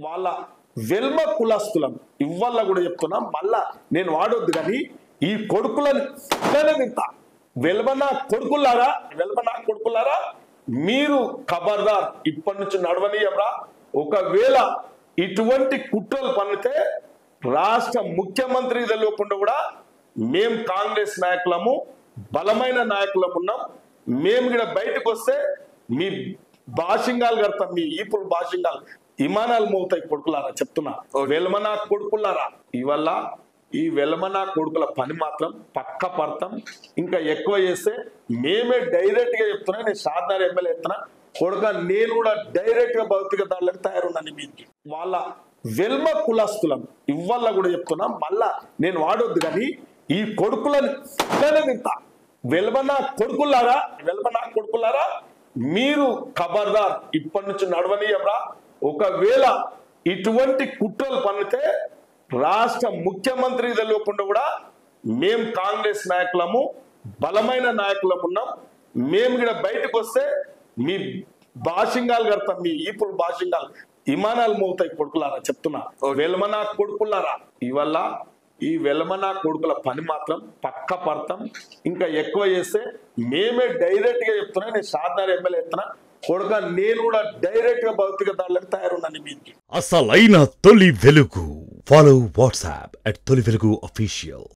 వాళ్ళ వెల్మ కులస్తులం ఇవ్వాల కూడా చెప్తున్నా మళ్ళా నేను వాడొద్దు కానీ ఈ కొడుకులను తింటా వెల్మనా కొడుకులారా మీరు ఖబర్దార్ ఇప్పటి నుంచి నడవనీయరా ఒకవేళ ఇటువంటి కుట్రలు పన్నితే రాష్ట్ర ముఖ్యమంత్రి తెలియకుండా కూడా మేము కాంగ్రెస్ నాయకులము బలమైన నాయకులం ఉన్నాం మేము కూడా బయటకు వస్తే మీ భాషింగాలు కడతాం మీ ఈపులు భాషింగాలు విమానాలు మోగుతాయి కొడుకులారా చెప్తున్నా వెల్మనా కొడుకులారా ఇవల్ల ఈ వెల్మనా కొడుకుల పని మాత్రం పక్క పడతాం ఇంకా ఎక్కువ చేస్తే మేమే డైరెక్ట్ గా చెప్తున్నా నేను షాద్నగర్ ఎమ్మెల్యే చెప్తున్నా కొడుక నేను కూడా డైరెక్ట్ గా భౌతిక దాడులకు తయారున్నాను మీది వాళ్ళ వెల్మ కులస్తులం ఇవ్వాల కూడా చెప్తున్నా మళ్ళా నేను వాడొద్దు కానీ ఈ కొడుకులను తింటా వెల్మనా కొడుకులారా మీరు ఖబర్దార్ ఇప్పటి నుంచి నడవనీయరా ఒకవేళ ఇటువంటి కుట్రలు పన్నితే రాష్ట్ర ముఖ్యమంత్రి తెలియకుండా కూడా మేము కాంగ్రెస్ నాయకులము బలమైన నాయకులం ఉన్నాం మేము కూడా బయటకు వస్తే మీ భాషింగాలు కడతాం మీ ఈపులు భాషింగాలు విమానాలు మోగుతాయి కొడుకులారా చెప్తున్నా వెల్మనా కొడుకులారా ఇవల్ల ఈ వెల్మనా కొడుకుల పని మాత్రం పక్క పడతాం ఇంకా ఎక్కువ చేస్తే మేమే డైరెక్ట్ గా చెప్తున్నా నేను షాద్నగర్ ఎమ్మెల్యే చెప్తున్నా కొడుక నేను కూడా డైరెక్ట్ గా భౌతిక దాడులకు తయారున్నాను మీది అసలైన తొలి వెలుగు ఫాలో వాట్సాప్ @తొలి వెలుగు official